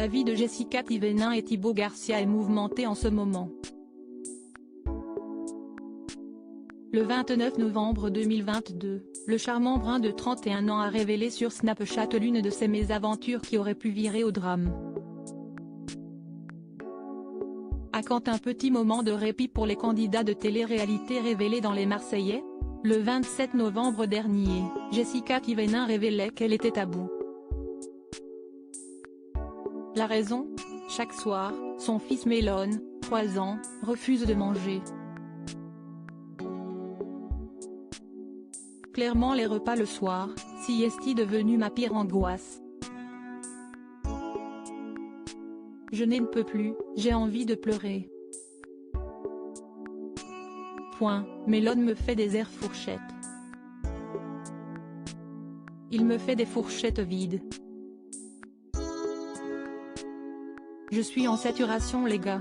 La vie de Jessica Thévenin et Thibaut Garcia est mouvementée en ce moment. Le 29 novembre 2022, le charmant brun de 31 ans a révélé sur Snapchat l'une de ses mésaventures qui aurait pu virer au drame. À quand un petit moment de répit pour les candidats de télé-réalité révélés dans Les Marseillais? Le 27 novembre dernier, Jessica Thévenin révélait qu'elle était à bout. La raison? Chaque soir, son fils Melon, 3 ans, refuse de manger. Clairement les repas le soir, sieste devenue ma pire angoisse. Je n'en peux plus, j'ai envie de pleurer. Melon me fait des airs fourchettes. Il me fait des fourchettes vides. Je suis en saturation les gars.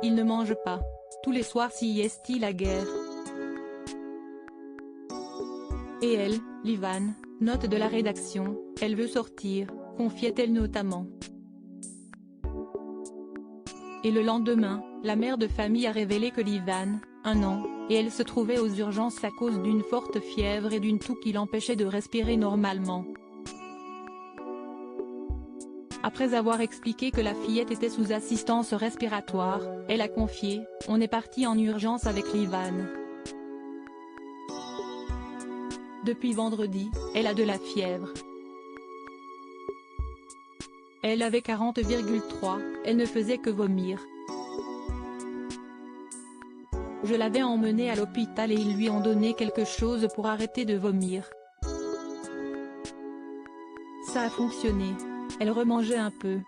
Il ne mange pas. Tous les soirs sieste la guerre. Et elle, Livan, note de la rédaction, elle veut sortir, confiait-elle notamment. Et le lendemain, la mère de famille a révélé que Livan, 1 an, et elle se trouvait aux urgences à cause d'une forte fièvre et d'une toux qui l'empêchait de respirer normalement. Après avoir expliqué que la fillette était sous assistance respiratoire, elle a confié « On est parti en urgence avec Livan. Depuis vendredi, elle a de la fièvre. Elle avait 40,3, elle ne faisait que vomir. Je l'avais emmenée à l'hôpital et ils lui ont donné quelque chose pour arrêter de vomir. Ça a fonctionné. Elle remangeait un peu.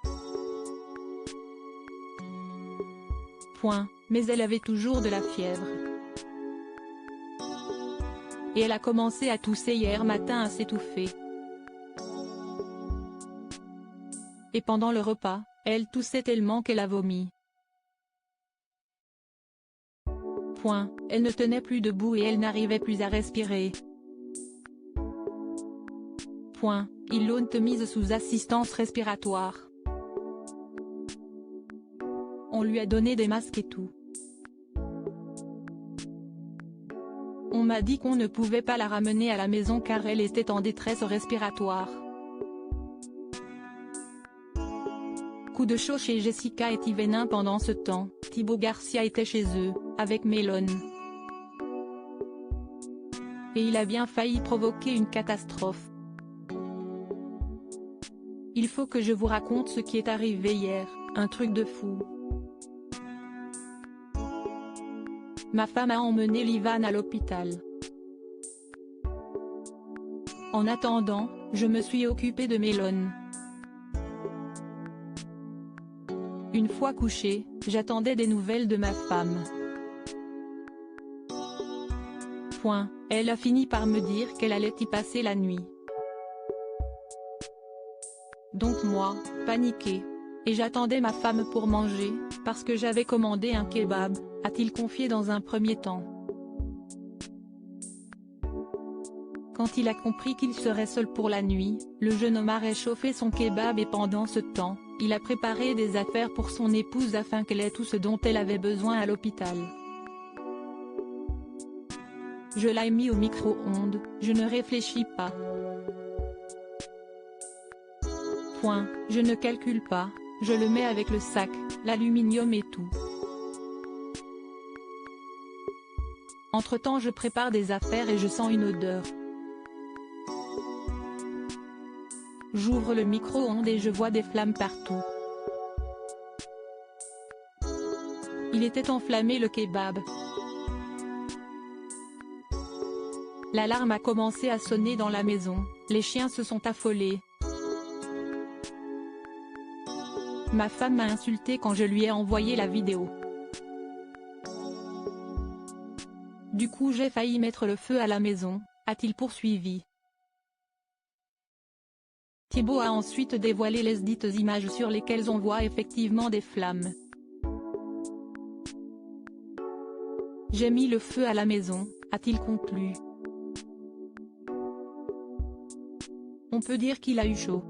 Mais elle avait toujours de la fièvre. Et elle a commencé à tousser hier matin, à s'étouffer. Et pendant le repas, elle toussait tellement qu'elle a vomi. Elle ne tenait plus debout et elle n'arrivait plus à respirer. Ils l'ont mise sous assistance respiratoire. On lui a donné des masques et tout. On m'a dit qu'on ne pouvait pas la ramener à la maison car elle était en détresse respiratoire. Coup de chaud chez Jessica et Thévenin pendant ce temps, Thibaut Garcia était chez eux, avec Melon. Et il a bien failli provoquer une catastrophe. Il faut que je vous raconte ce qui est arrivé hier, un truc de fou. Ma femme a emmené Livan à l'hôpital. En attendant, je me suis occupée de Melon. Une fois couchée, j'attendais des nouvelles de ma femme. Elle a fini par me dire qu'elle allait y passer la nuit. Donc moi, paniquée. Et j'attendais ma femme pour manger, parce que j'avais commandé un kebab, a-t-il confié dans un premier temps. Quand il a compris qu'il serait seul pour la nuit, le jeune homme a réchauffé son kebab et pendant ce temps, il a préparé des affaires pour son épouse afin qu'elle ait tout ce dont elle avait besoin à l'hôpital. Je l'ai mis au micro-ondes, je ne réfléchis pas. Je ne calcule pas, je le mets avec le sac, l'aluminium et tout. Entre-temps je prépare des affaires et je sens une odeur. J'ouvre le micro-ondes et je vois des flammes partout. Il était enflammé le kebab. L'alarme a commencé à sonner dans la maison, les chiens se sont affolés. Ma femme m'a insulté quand je lui ai envoyé la vidéo. Du coup j'ai failli mettre le feu à la maison, a-t-il poursuivi. Thibaut a ensuite dévoilé les dites images sur lesquelles on voit effectivement des flammes. J'ai mis le feu à la maison, a-t-il conclu. On peut dire qu'il a eu chaud.